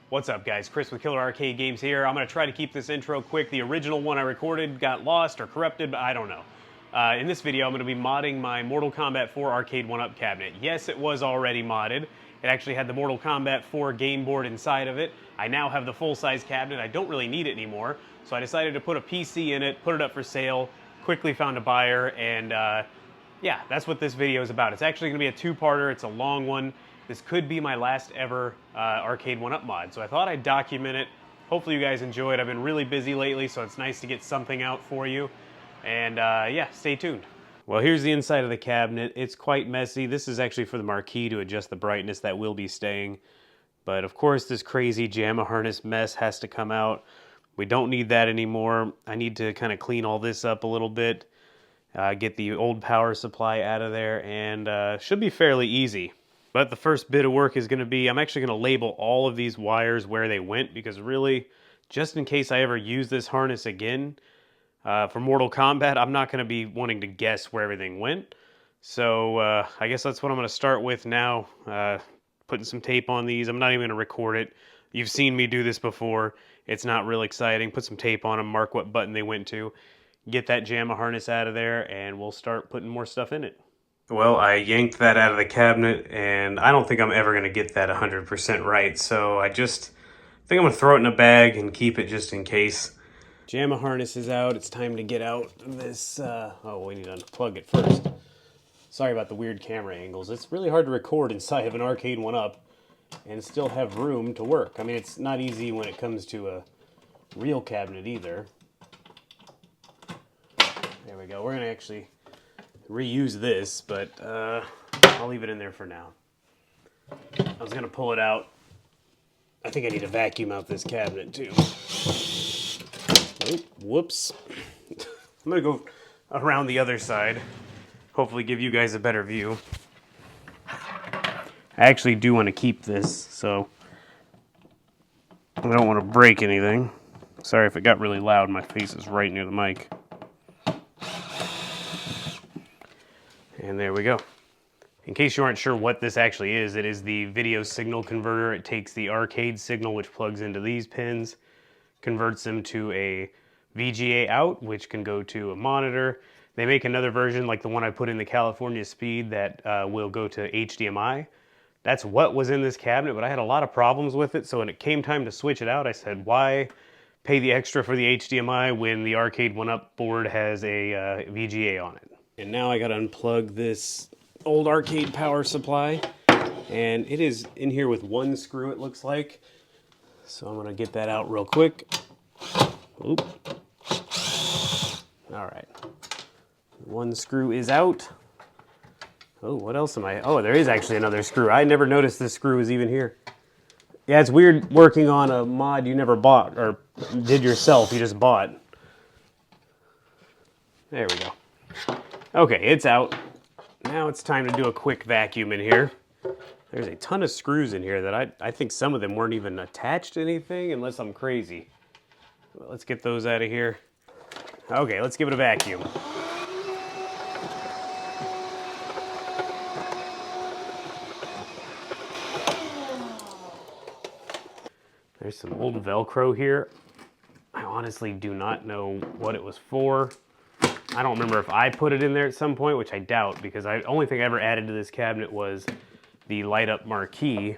What's up guys, Chris with Killer Arcade Games here. I'm going to try to keep this intro quick. The original one I recorded got lost or corrupted, but I don't know. In this video I'm going to be modding my Mortal Kombat 4 Arcade1Up cabinet. Yes, it was already modded. It actually had the Mortal Kombat 4 game board inside of it. I now have the full-size cabinet. I don't really need it anymore, so I decided to put a PC in it, put it up for sale, quickly found a buyer, and yeah, that's what this video is about. It's actually going to be a two-parter. It's a long one. This could be my last ever Arcade1Up mod, so I thought I'd document it. Hopefully you guys enjoy it. I've been really busy lately, so it's nice to get something out for you. And yeah, stay tuned. Well, here's the inside of the cabinet. It's quite messy. This is actually for the marquee to adjust the brightness. That will be staying. But of course, this crazy JAMA harness mess has to come out. We don't need that anymore. I need to kind of clean all this up a little bit, get the old power supply out of there, and should be fairly easy. But the first bit of work is going to be, I'm actually going to label all of these wires where they went, because really, just in case I ever use this harness again, for Mortal Kombat, I'm not going to be wanting to guess where everything went. So I guess that's what I'm going to start with now, putting some tape on these. I'm not even going to record it. You've seen me do this before. It's not real exciting. Put some tape on them, mark what button they went to, get that JAMA harness out of there, and we'll start putting more stuff in it. Well, I yanked that out of the cabinet, and I don't think I'm ever going to get that 100% right, so I think I'm going to throw it in a bag and keep it just in case. JAMA harness is out. It's time to get out this, oh, we need to unplug it first. Sorry about the weird camera angles. It's really hard to record inside of an Arcade1Up and still have room to work. I mean, it's not easy when it comes to a real cabinet either. There we go. We're going to actually reuse this, but I'll leave it in there for now. I was gonna pull it out. I think I need to vacuum out this cabinet too. Oh, whoops. I'm gonna go around the other side, hopefully give you guys a better view. I actually do want to keep this, so I don't want to break anything. Sorry if it got really loud. My face is right near the mic. And there we go. In case you aren't sure what this actually is, it is the video signal converter. It takes the arcade signal, which plugs into these pins, converts them to a VGA out, which can go to a monitor. They make another version like the one I put in the California Speed that will go to HDMI. That's what was in this cabinet, but I had a lot of problems with it, so when it came time to switch it out, I said, why pay the extra for the HDMI when the Arcade1Up board has a VGA on it? And now I gotta unplug this old arcade power supply, and it is in here with one screw, it looks like. So I'm gonna get that out real quick. Oop. All right, one screw is out. Oh, what else am I? Oh, there is actually another screw. I never noticed this screw was even here. Yeah, it's weird working on a mod you never bought or did yourself, you just bought. There we go. Okay, it's out. Now it's time to do a quick vacuum in here. There's a ton of screws in here that I think some of them weren't even attached to anything, unless I'm crazy. Well, let's get those out of here. Okay, let's give it a vacuum. There's some old Velcro here. I honestly do not know what it was for. I don't remember if I put it in there at some point, which I doubt, because the only thing I ever added to this cabinet was the light-up marquee.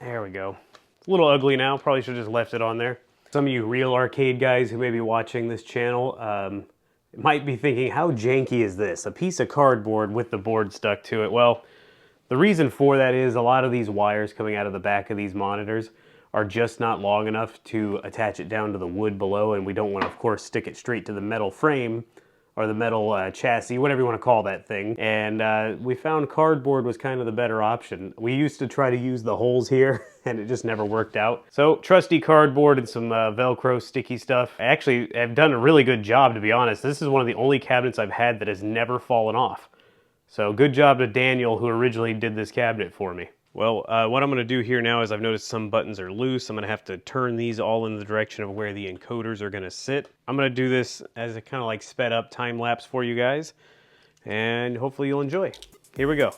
There we go. It's a little ugly now. Probably should have just left it on there. Some of you real arcade guys who may be watching this channel might be thinking, how janky is this? A piece of cardboard with the board stuck to it. Well, the reason for that is a lot of these wires coming out of the back of these monitors are just not long enough to attach it down to the wood below, and we don't want to, of course, stick it straight to the metal frame or the metal chassis, whatever you want to call that thing. And we found cardboard was kind of the better option. We used to try to use the holes here, and it just never worked out. So trusty cardboard and some Velcro sticky stuff. I actually have done a really good job, to be honest. This is one of the only cabinets I've had that has never fallen off. So good job to Daniel, who originally did this cabinet for me. Well, what I'm going to do here now is I've noticed some buttons are loose. I'm going to have to turn these all in the direction of where the encoders are going to sit. I'm going to do this as a kind of like sped up time lapse for you guys, and hopefully you'll enjoy. Here we go.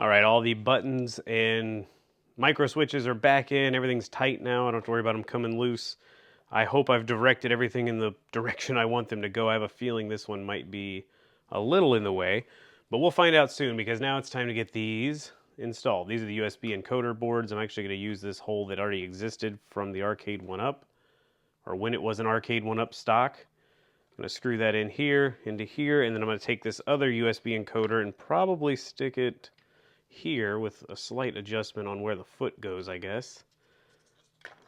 All right, all the buttons and micro switches are back in. Everything's tight now. I don't have to worry about them coming loose. I hope I've directed everything in the direction I want them to go. I have a feeling this one might be a little in the way, but we'll find out soon because now it's time to get these installed. These are the USB encoder boards. I'm actually going to use this hole that already existed from the Arcade1Up, or when it was an Arcade1Up stock. I'm going to screw that in here, into here, and then I'm going to take this other USB encoder and probably stick it here with a slight adjustment on where the foot goes, I guess.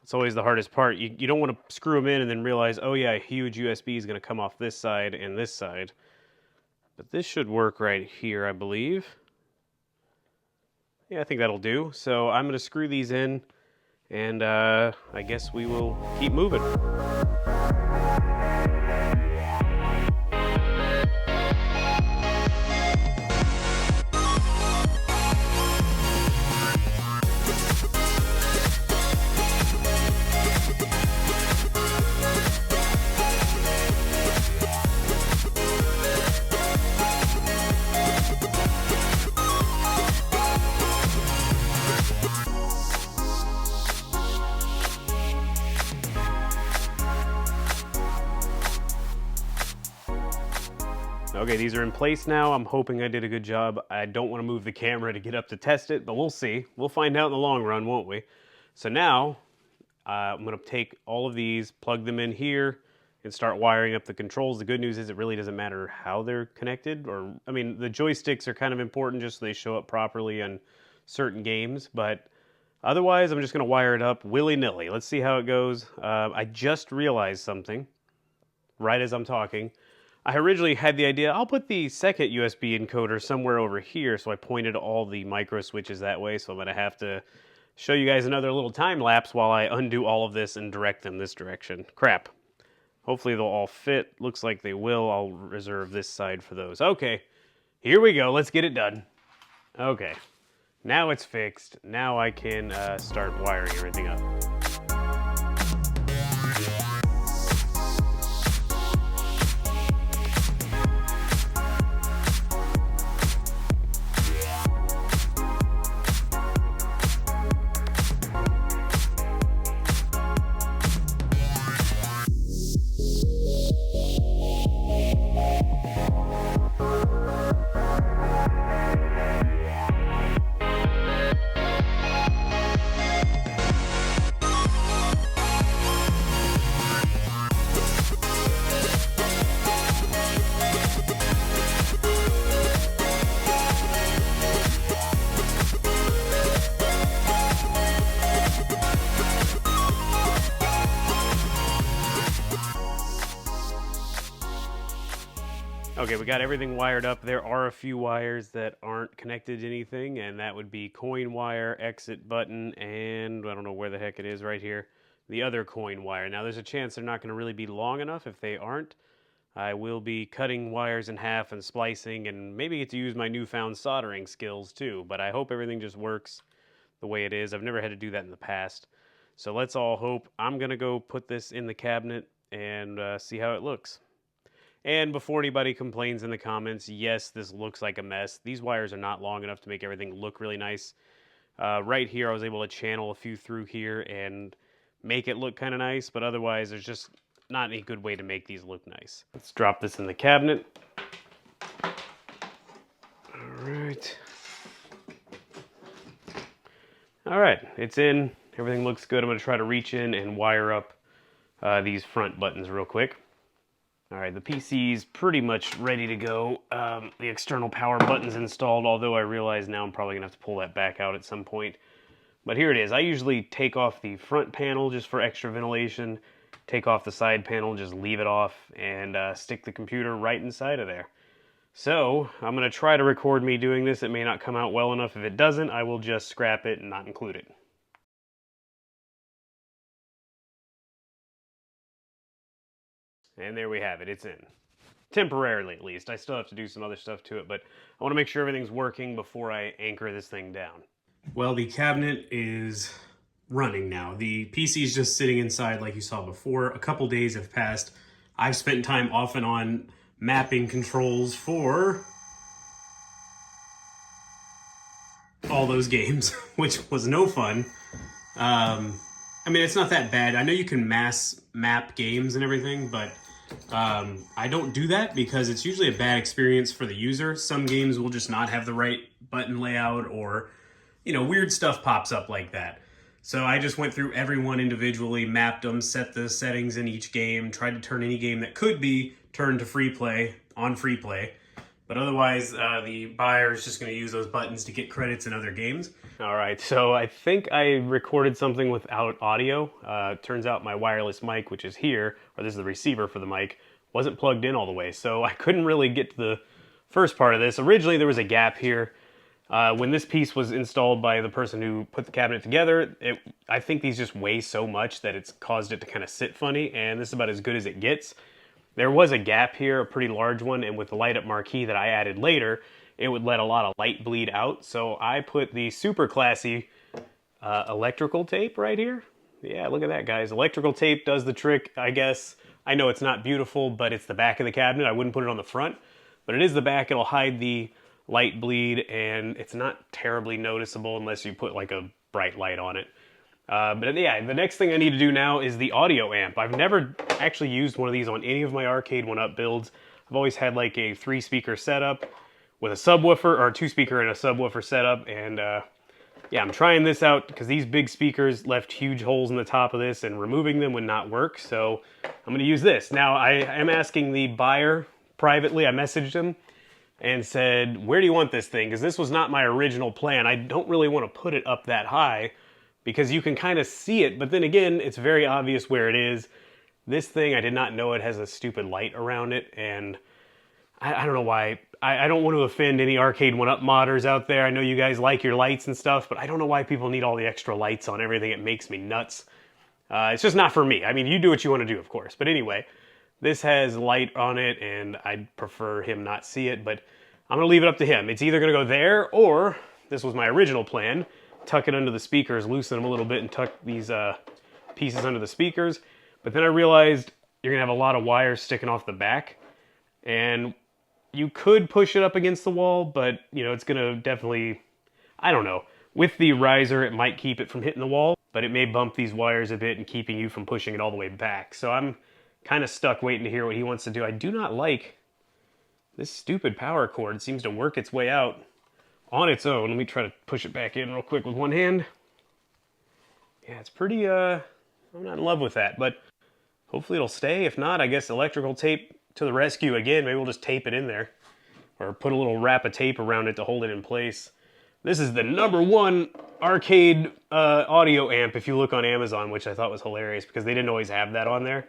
It's always the hardest part. You don't want to screw them in and then realize, oh yeah, a huge USB is going to come off this side and this side. But this should work right here, I believe. Yeah, I think that'll do. So I'm going to screw these in, and I guess we will keep moving. Okay, these are in place now. I'm hoping I did a good job. I don't want to move the camera to get up to test it, but we'll see. We'll find out in the long run, won't we? So now, I'm going to take all of these, plug them in here, and start wiring up the controls. The good news is it really doesn't matter how they're connected. I mean, the joysticks are kind of important just so they show up properly on certain games, but otherwise I'm just going to wire it up willy-nilly. Let's see how it goes. I just realized something right as I'm talking. I originally had the idea, I'll put the second USB encoder somewhere over here, so I pointed all the micro switches that way, so I'm going to have to show you guys another little time lapse while I undo all of this and direct them this direction. Crap. Hopefully they'll all fit. Looks like they will. I'll reserve this side for those. Okay, here we go. Let's get it done. Okay, now it's fixed. Now I can start wiring everything up. Okay, we got everything wired up. There are a few wires that aren't connected to anything, and that would be coin wire, exit button, and I don't know where the heck it is right here, the other coin wire. Now, there's a chance they're not going to really be long enough. If they aren't, I will be cutting wires in half and splicing, and maybe get to use my newfound soldering skills too, but I hope everything just works the way it is. I've never had to do that in the past, so let's all hope. I'm going to go put this in the cabinet and see how it looks. And before anybody complains in the comments, yes, this looks like a mess. These wires are not long enough to make everything look really nice. Right here, I was able to channel a few through here and make it look kind of nice, but otherwise, there's just not any good way to make these look nice. Let's drop this in the cabinet. All right, it's in. Everything looks good. I'm going to try to reach in and wire up these front buttons real quick. All right, the PC's pretty much ready to go. The external power button's installed, although I realize now I'm probably gonna have to pull that back out at some point. But here it is. I usually take off the front panel just for extra ventilation, take off the side panel, just leave it off, and stick the computer right inside of there. So, I'm gonna try to record me doing this. It may not come out well enough. If it doesn't, I will just scrap it and not include it. And there we have it, it's in. Temporarily, at least. I still have to do some other stuff to it, but I want to make sure everything's working before I anchor this thing down. Well, the cabinet is running now. The PC is just sitting inside like you saw before. A couple days have passed. I've spent time off and on mapping controls for all those games, which was no fun. I mean, it's not that bad. I know you can mass map games and everything, but I don't do that because it's usually a bad experience for the user. Some games will just not have the right button layout, or, you know, weird stuff pops up like that. So I just went through everyone individually, mapped them, set the settings in each game, tried to turn any game that could be turned to free play on free play. But otherwise, the buyer is just going to use those buttons to get credits in other games. All right, so I think I recorded something without audio. Turns out my wireless mic, which is here, or this is the receiver for the mic, wasn't plugged in all the way. So I couldn't really get to the first part of this. Originally, there was a gap here. When this piece was installed by the person who put the cabinet together, I think these just weigh so much that it's caused it to kind of sit funny, and this is about as good as it gets. There was a gap here, a pretty large one, and with the light up marquee that I added later, it would let a lot of light bleed out. So I put the super classy electrical tape right here. Yeah, look at that, guys. Electrical tape does the trick, I guess. I know it's not beautiful, but it's the back of the cabinet. I wouldn't put it on the front, but it is the back. It'll hide the light bleed, and it's not terribly noticeable unless you put like a bright light on it. But yeah, the next thing I need to do now is the audio amp. I've never actually used one of these on any of my Arcade1Up builds. I've always had like a 3-speaker setup with a subwoofer, or a 2-speaker and a subwoofer setup, and yeah, I'm trying this out because these big speakers left huge holes in the top of this, and removing them would not work, so I'm going to use this. Now, I am asking the buyer privately. I messaged him and said, where do you want this thing? Because this was not my original plan. I don't really want to put it up that high because you can kind of see it, but then again, it's very obvious where it is. This thing, I did not know it has a stupid light around it, and I don't know why. I don't want to offend any Arcade1Up modders out there. I know you guys like your lights and stuff, but I don't know why people need all the extra lights on everything. It makes me nuts. It's just not for me. I mean, you do what you want to do, of course. But anyway, this has light on it, and I'd prefer him not see it, but I'm going to leave it up to him. It's either going to go there, or, this was my original plan, tuck it under the speakers, loosen them a little bit, and tuck these pieces under the speakers. But then I realized you're going to have a lot of wires sticking off the back, and you could push it up against the wall, but, you know, it's going to definitely, I don't know. With the riser, it might keep it from hitting the wall, but it may bump these wires a bit and keeping you from pushing it all the way back. So I'm kind of stuck waiting to hear what he wants to do. I do not like this stupid power cord. It seems to work its way out on its own. Let me try to push it back in real quick with one hand. Yeah, it's pretty, I'm not in love with that, but hopefully it'll stay. If not, I guess electrical tape to the rescue again. Maybe we'll just tape it in there, or put a little wrap of tape around it to hold it in place. This is the #1 arcade audio amp if you look on Amazon, which I thought was hilarious because they didn't always have that on there.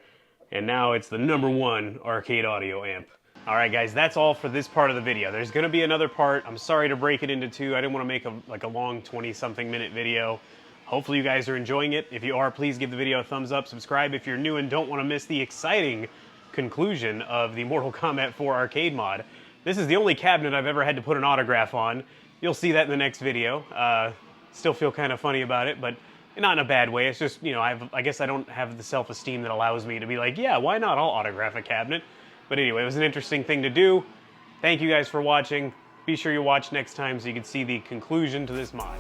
And now it's the #1 arcade audio amp. All right, guys, that's all for this part of the video. There's going to be another part. I'm sorry to break it into two. I didn't want to make a long 20-something minute video. Hopefully you guys are enjoying it. If you are, please give the video a thumbs up. Subscribe if you're new and don't want to miss the exciting conclusion of the Mortal Kombat 4 arcade mod. This is the only cabinet I've ever had to put an autograph on. You'll see that in the next video. Still feel kind of funny about it, but not in a bad way. It's just, you know, I guess I don't have the self-esteem that allows me to be like, yeah, why not? I'll autograph a cabinet. But anyway, it was an interesting thing to do. Thank you guys for watching. Be sure you watch next time so you can see the conclusion to this mod.